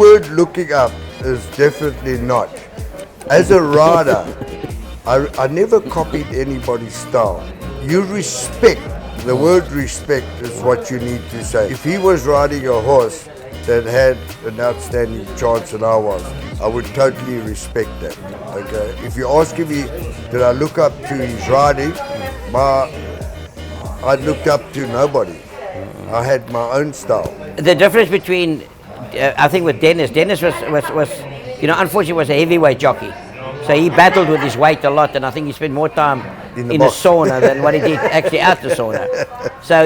word looking up is definitely not. As a rider, I never copied anybody's style. You respect. The word respect is what you need to say. If he was riding a horse that had an outstanding chance than I was, I would totally respect that. Okay. If you ask me, did I look up to his riding? I looked up to nobody. I had my own style. The difference between, I think with Dennis was, you know, unfortunately was a heavyweight jockey. So he battled with his weight a lot, and I think he spent more time in the sauna than what he did actually out the sauna. So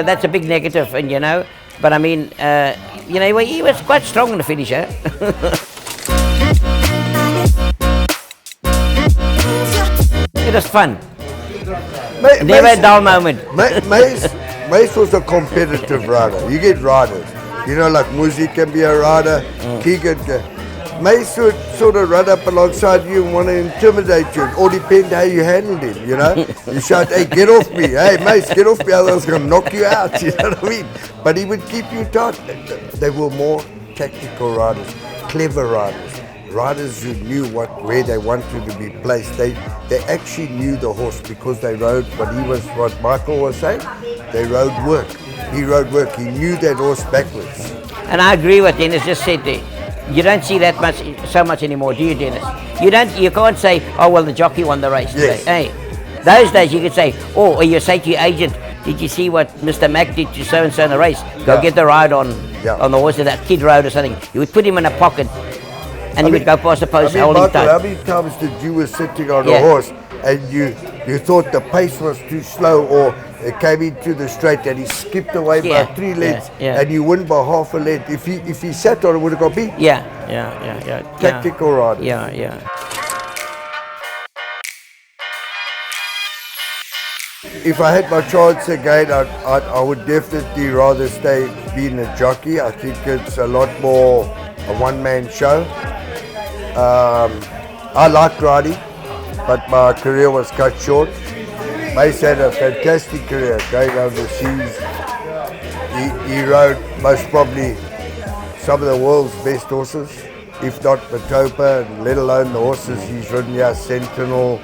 that's a big negative, and you know. But I mean, you know, he was quite strong in the finisher. It was fun. Never a dull moment. Muis was a competitive rider. You get riders. You know, like Muis can be a rider. Keegan can. Muis would sort of run up alongside you and want to intimidate you. It all depends how you handled him, you know. You shout, hey, get off me. Hey, Muis, get off me. Otherwise I was going to knock you out, you know what I mean? But he would keep you tight. They were more tactical riders, clever riders. Riders who knew where they wanted to be placed. They actually knew the horse because they rode what Michael was saying. They rode work. He rode work. He knew that horse backwards. And I agree with Dennis just said there. You don't see that so much anymore, do you, Dennis? You can't say, oh well, the jockey won the race today. Yes. Hey, those days you could say, or you say to your agent, did you see what Mr. Mac did to so and so in the race? Go get the ride on the horse that kid rode or something. You would put him in a pocket. And he would go past the post holding tight. How many times did you were sitting on a horse and you thought the pace was too slow, or it came into the straight and he skipped away by 3 lengths and you win by half a length? If he sat on it, would have got beat. Yeah. Tactical riding. Yeah. If I had my chance again, I would definitely rather stay being a jockey. I think it's a lot more a one-man show. I liked riding, but my career was cut short. Muis had a fantastic career going overseas. He rode most probably some of the world's best horses, if not Matopa, and let alone the horses he's ridden here, Sentinel.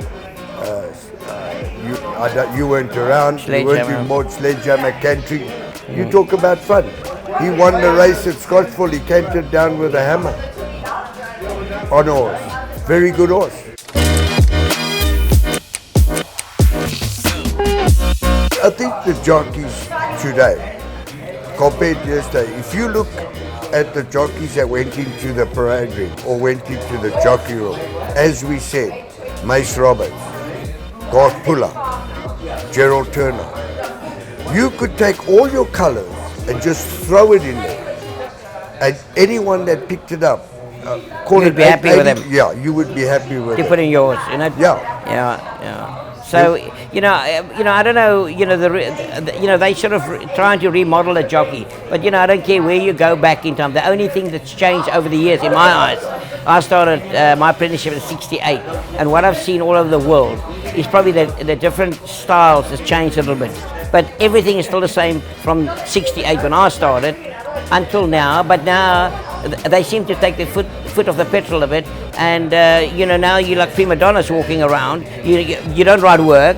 You weren't around. You weren't involved. Sledgehammer Country. You talk about fun. He won the race at Scottsville. He cantered down with a hammer on a horse. Very good horse. I think the jockeys today, compared to yesterday, if you look at the jockeys that went into the parade ring or went into the jockey room, as we said, Muis Roberts, Garth Puller, Gerald Turner, you could take all your colours and just throw it in there, and anyone that picked it up, you'd be happy with them. Yeah, you would be happy with it. To put in yours, you know. Yeah. So you know, I don't know. You know, they sort of trying to remodel a jockey, but you know, I don't care where you go back in time. The only thing that's changed over the years, in my eyes, I started my apprenticeship in '68, and what I've seen all over the world is probably the different styles has changed a little bit, but everything is still the same from '68 when I started until now. But now they seem to take their foot off the petrol a bit, and you know, now you're like prima donnas walking around. You don't ride work.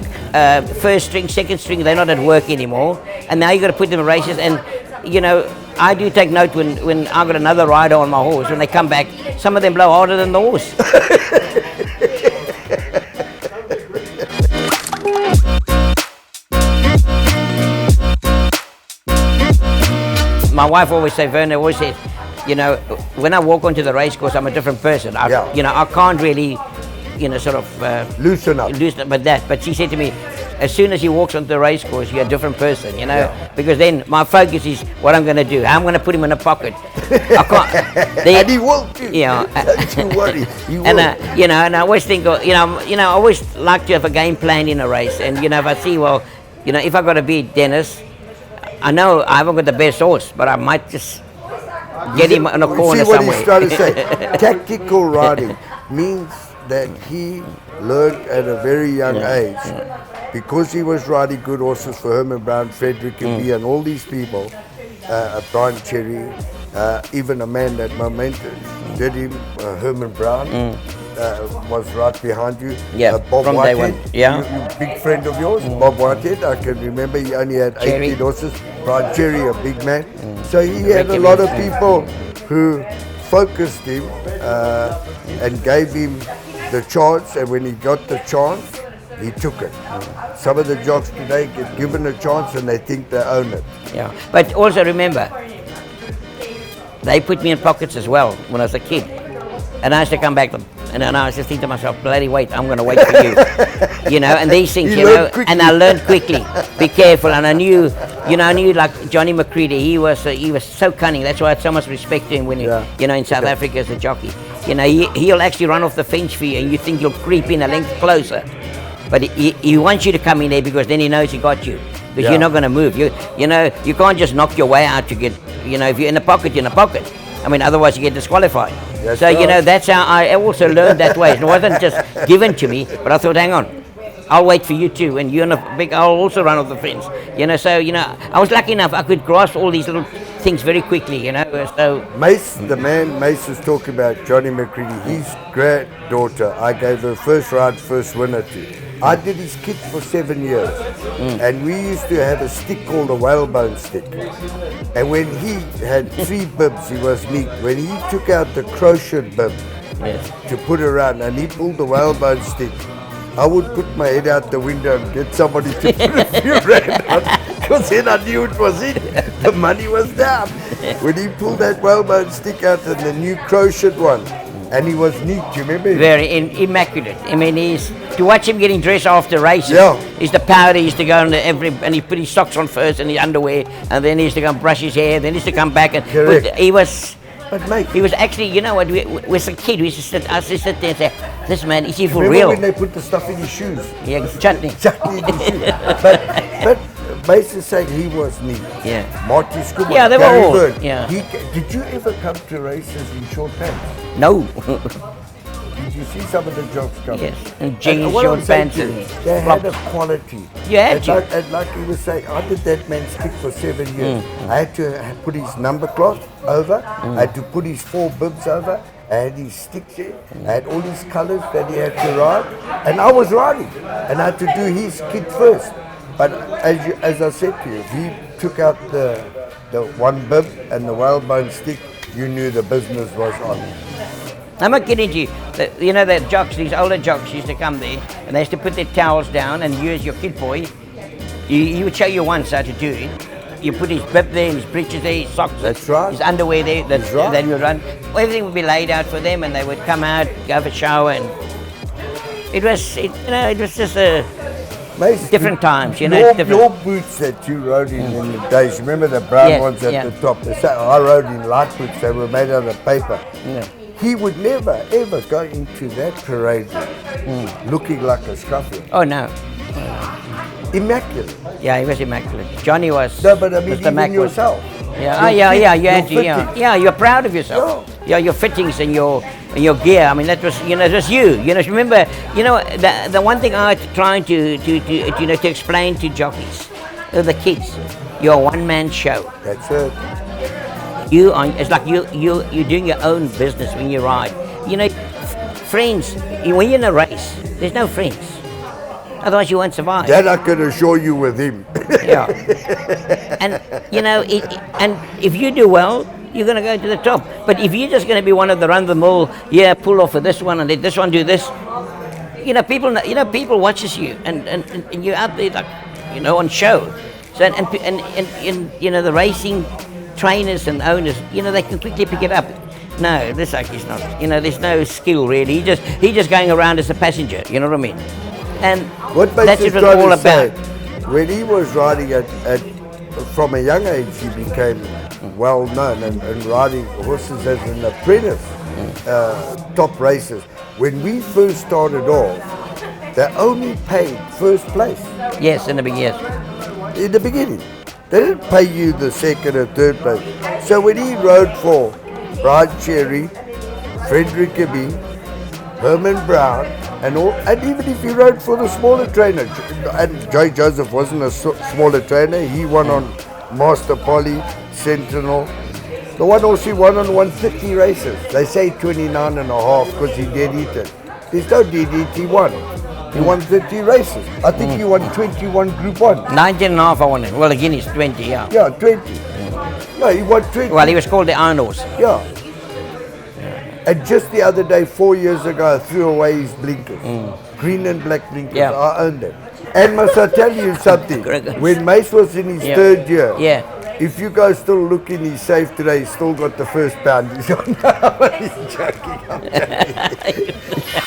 First string, second string, they're not at work anymore, and now you got to put them in races. And you know, I do take note when I got another rider on my horse, when they come back, some of them blow harder than the horse. My wife always says, Werner always says, you know, when I walk onto the race course, I'm a different person. You know, I can't really, you know, sort of loosen up. But she said to me, as soon as he walks onto the race course, you're a different person, you know, because then my focus is what I'm going to do. I'm going to put him in a pocket. I can't. And he will too. Yeah. Don't you worry. He will. And you know, and I always think, I always like to have a game plan in a race. And you know, if I see, well, you know, if I got to beat Dennis, I know I haven't got the best horse, but I might just get him in a corner somewhere. See what he's trying to say. Tactical riding means that he learned at a very young age, because he was riding good horses for Herman Brown, Frederick and me, and all these people, Brian Cherry. even a man that Momentum did him, Herman Brown, was right behind you. Yeah, Bob from day one. Whitehead, Yeah. you big friend of yours, Bob Whitehead. I can remember he only had Cherry. 18 horses. Brian Cherry, a big man. So he had a lot of people who focused him and gave him the chance, and when he got the chance, he took it. Some of the jocks today get given a chance and they think they own it. Yeah, but also remember, they put me in pockets as well when I was a kid, and I used to come back and I was just thinking to myself, bloody wait, I'm going to wait for you, you know, and these things, you know, and I learned quickly, be careful, and I knew like Johnny McCready, he was so cunning, that's why I had so much respect to him when he, you know, in South Africa as a jockey, you know, he'll actually run off the fence for you, and you think he'll creep in a length closer, but he wants you to come in there because then he knows he got you. Because you're not going to move. You know, you can't just knock your way out to get, you know, if you're in the pocket, you're in the pocket. I mean, otherwise you get disqualified. That's so, right. you know, that's how I also learned that way. It wasn't just given to me, but I thought, hang on, I'll wait for you too. And you're in a big, I'll also run off the fence. You know, so, you know, I was lucky enough, I could grasp all these little things very quickly, you know. So Mace, the man Mace was talking about, Johnny McCready, his granddaughter, I gave her first ride, first winner to. I did his kit for 7 years, and we used to have a stick called a whalebone stick. And when he had 3 bibs, he was neat. When he took out the crochet bib to put around, and he pulled the whalebone stick, I would put my head out the window and get somebody to put a few rand on, because then I knew it was in. The money was down. When he pulled that whalebone stick out and the new crochet one, and he was neat, you remember him? very immaculate. I mean, to watch him getting dressed after races, Yeah. he's the powder, he used to go on and he put his socks on first and his underwear, and then he used to go and brush his hair, then he used to come back and Correct. he was... But mate, He was actually, you know what, as a kid, we used to sit there and say, this man, is he for remember real? when they put the stuff in his shoes? Yeah, chutney. Chutney in his shoes. But Mace is saying he was neat. Yeah. Marty Scuba. Yeah, they were Gary all, Bird. yeah. Did you ever come to races in short pants? No. Did you see some of the jocks coming? Yes, and jeans, what I'm short saying pants, to you, and they had a quality. You had and to. like he was saying, I did that man's kit for 7 years. I had to put his number cloth over. I had to put his 4 bibs over. I had his sticks there. I had all his colours that he had to ride. And I was riding. And I had to do his kit first. But as I said to you, if he took out the one bib and the whalebone stick, you knew the business was on. I'm not kidding you. You know, the jocks, these older jocks used to come there and they used to put their towels down, and you as your kid boy, he would show you once how to do it. You put his bib there, his breeches there, his socks, That's right. his underwear there, That's right. then you would run. Everything would be laid out for them, and they would come out, go for a shower, and it was just a Mace, different times, you know. Your boots that you rode in the days, remember the brown Yes, ones at yeah. the top? I rode in light boots, they were made out of paper. Yeah. He would never ever go into that parade looking like a scruffy. Oh no. Immaculate. Yeah, he was immaculate. Johnny was. No, but I mean, Mr. even Mac was. yourself. Yeah, Your fit, you had your to, yeah. fitting. Yeah, you're proud of yourself. Yeah, your fittings and your gear. I mean, that was, you know, it was you. You know, remember, you know, the one thing I trying to explain to jockeys, the kids, you're a one-man show. That's it. It's like you're doing your own business when you ride. You know, friends. When you're in a race, there's no friends. Otherwise, you won't survive. That I can assure you with him. Yeah. And you know, and if you do well, you're going to go to the top. But if you're just going to be one of the run-of-the-mill, pull off of this one and let this one do this, people watches you, and you're out there like, on show. So and the racing trainers and owners, they can quickly pick it up. No, this is not. There's no skill really. He's just going around as a passenger. You know what I mean? And what that's makes what it's all about. When he was riding from a young age, he became well known and riding horses as an apprentice, top races. When we first started off, they only paid first place. Yes, in the big years. In the beginning, they didn't pay you the second or third place. So when he rode for Brian Cherry, Frederick Abbey, Herman Brown, and even if he rode for the smaller trainer, and Joy Joseph wasn't a smaller trainer, he won on Master Polly, Sentinel. The one horse he won on 130 races. They say 29 and a half because he dead eaten. There's no dead eat, he won. He won 30 races. I think he won 21 Group 1. 19 and a half I won it. Well, again, he's 20, yeah. Yeah, 20. No, he won 20. Well, he was called the Iron Horse. Yeah. And just the other day, 4 years ago, I threw away his blinkers. Green and black blinkers. Yeah. I owned them. And must I tell you something? When Muis was in his third year, if you go still look in his safe today, he's still got the first pound. He's on. He's joking. I'm joking.